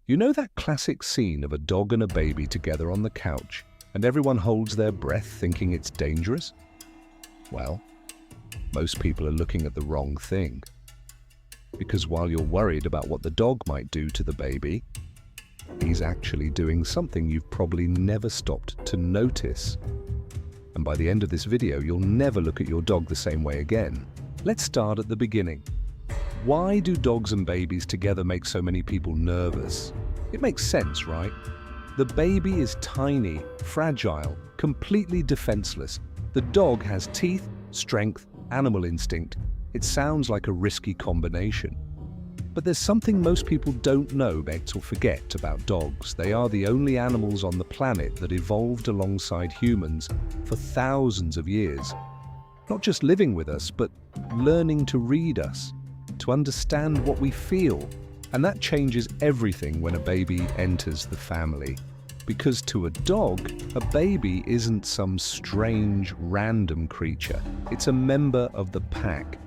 You know that classic scene of a dog and a baby together on the couch, and everyone holds their breath thinking it's dangerous? Well, most people are looking at the wrong thing. Because while you're worried about what the dog might do to the baby, he's actually doing something you've probably never stopped to notice. And by the end of this video, you'll never look at your dog the same way again. Let's start at the beginning. Why do dogs and babies together make so many people nervous? It makes sense, right? The baby is tiny, fragile, completely defenseless. The dog has teeth, strength, animal instinct. It sounds like a risky combination. But there's something most people don't know, or forget about dogs. They are the only animals on the planet that evolved alongside humans for thousands of years. Not just living with us, but learning to read us, to understand what we feel. And that changes everything when a baby enters the family. Because to a dog, a baby isn't some strange, random creature. It's a member of the pack.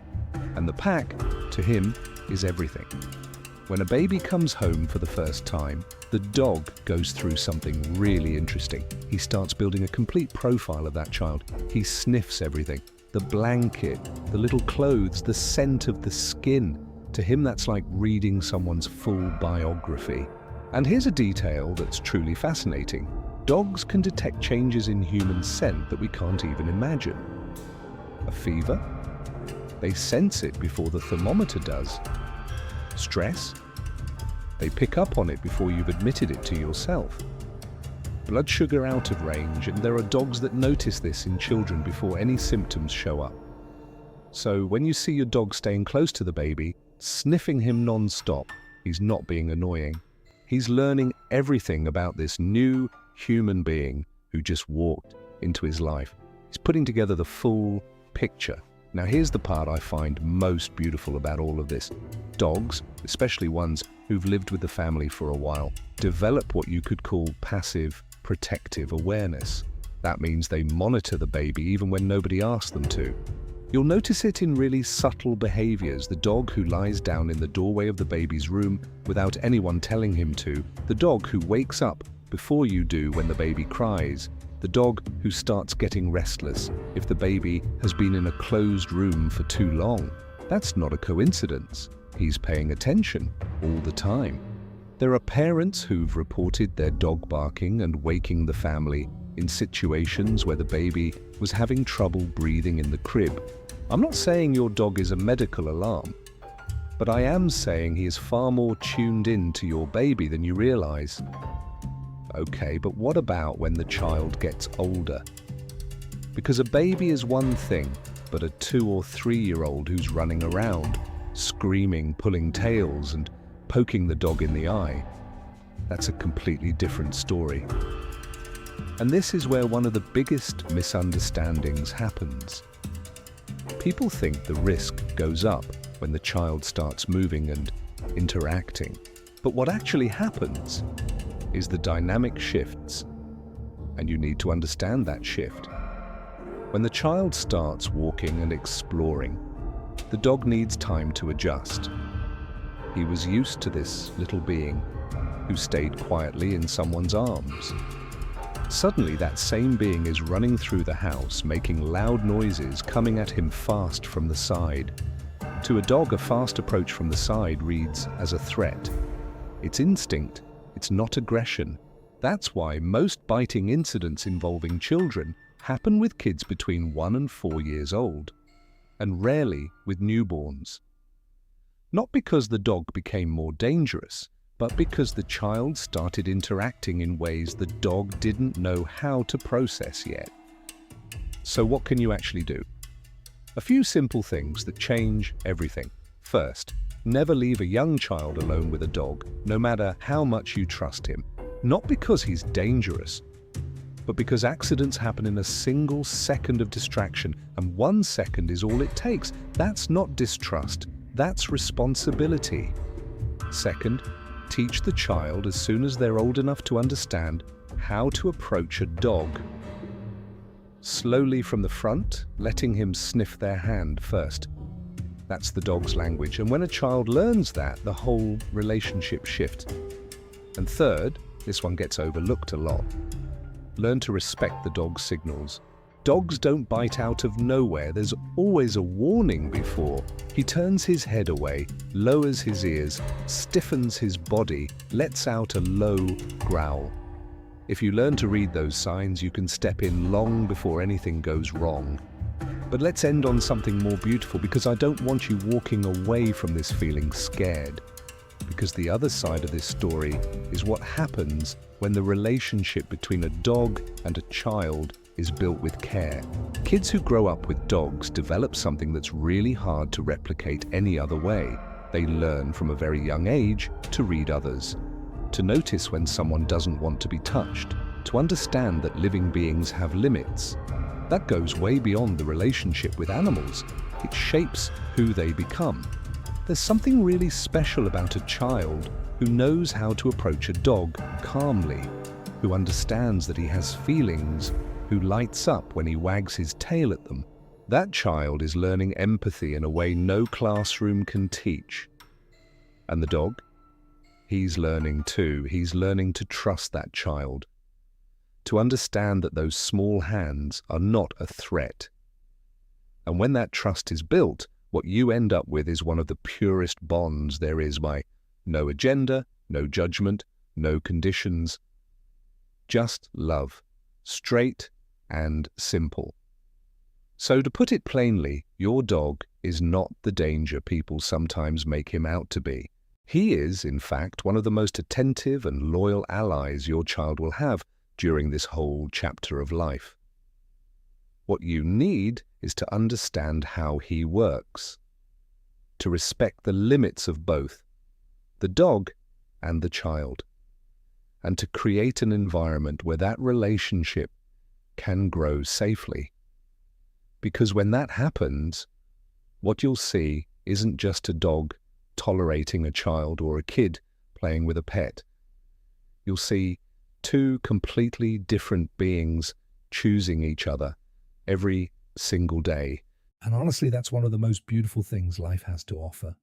And the pack, to him, is everything. When a baby comes home for the first time, the dog goes through something really interesting. He starts building a complete profile of that child. He sniffs everything. The blanket, the little clothes, the scent of the skin. To him, that's like reading someone's full biography. And here's a detail that's truly fascinating. Dogs can detect changes in human scent that we can't even imagine. A fever? They sense it before the thermometer does. Stress? They pick up on it before you've admitted it to yourself. Blood sugar out of range, and there are dogs that notice this in children before any symptoms show up. So when you see your dog staying close to the baby, sniffing him non-stop, he's not being annoying. He's learning everything about this new human being who just walked into his life. He's putting together the full picture. Now here's the part I find most beautiful about all of this. Dogs, especially ones who've lived with the family for a while, develop what you could call passive protective awareness. That means they monitor the baby even when nobody asks them to. You'll notice it in really subtle behaviors. The dog who lies down in the doorway of the baby's room without anyone telling him to. The dog who wakes up before you do when the baby cries. The dog who starts getting restless if the baby has been in a closed room for too long. That's not a coincidence. He's paying attention all the time. There are parents who've reported their dog barking and waking the family in situations where the baby was having trouble breathing in the crib. I'm not saying your dog is a medical alarm, but I am saying he is far more tuned in to your baby than you realize. Okay, but what about when the child gets older? Because a baby is one thing, but a 2 or 3-year-old who's running around, screaming, pulling tails, and poking the dog in the eye, that's a completely different story. And this is where one of the biggest misunderstandings happens. People think the risk goes up when the child starts moving and interacting. But what actually happens is the dynamic shifts, and you need to understand that shift. When the child starts walking and exploring, the dog needs time to adjust. He was used to this little being who stayed quietly in someone's arms. Suddenly, that same being is running through the house, making loud noises, coming at him fast from the side. To a dog, a fast approach from the side reads as a threat. It's instinct. It's not aggression. That's why most biting incidents involving children happen with kids between 1 and 4 years old, and rarely with newborns. Not because the dog became more dangerous, but because the child started interacting in ways the dog didn't know how to process yet. So what can you actually do? A few simple things that change everything. First, never leave a young child alone with a dog, no matter how much you trust him. Not because he's dangerous, but because accidents happen in a single second of distraction, and 1 second is all it takes. That's not distrust, that's responsibility. Second, teach the child as soon as they're old enough to understand how to approach a dog. Slowly from the front, letting him sniff their hand first. That's the dog's language, and when a child learns that, the whole relationship shifts. And third, this one gets overlooked a lot. Learn to respect the dog's signals. Dogs don't bite out of nowhere. There's always a warning before. He turns his head away, lowers his ears, stiffens his body, lets out a low growl. If you learn to read those signs, you can step in long before anything goes wrong. But let's end on something more beautiful, because I don't want you walking away from this feeling scared. Because the other side of this story is what happens when the relationship between a dog and a child is built with care. Kids who grow up with dogs develop something that's really hard to replicate any other way. They learn from a very young age to read others, to notice when someone doesn't want to be touched, to understand that living beings have limits. That goes way beyond the relationship with animals. It shapes who they become. There's something really special about a child who knows how to approach a dog calmly, who understands that he has feelings, who lights up when he wags his tail at them. That child is learning empathy in a way no classroom can teach. And the dog? He's learning too. He's learning to trust that child, to understand that those small hands are not a threat. And when that trust is built, what you end up with is one of the purest bonds there is, by no agenda, no judgment, no conditions, just love, straight and simple. So to put it plainly, your dog is not the danger people sometimes make him out to be. He is, in fact, one of the most attentive and loyal allies your child will have during this whole chapter of life. What you need is to understand how he works, to respect the limits of both, the dog and the child, and to create an environment where that relationship can grow safely. Because when that happens, what you'll see isn't just a dog tolerating a child or a kid playing with a pet. You'll see two completely different beings choosing each other every single day. And honestly, that's one of the most beautiful things life has to offer.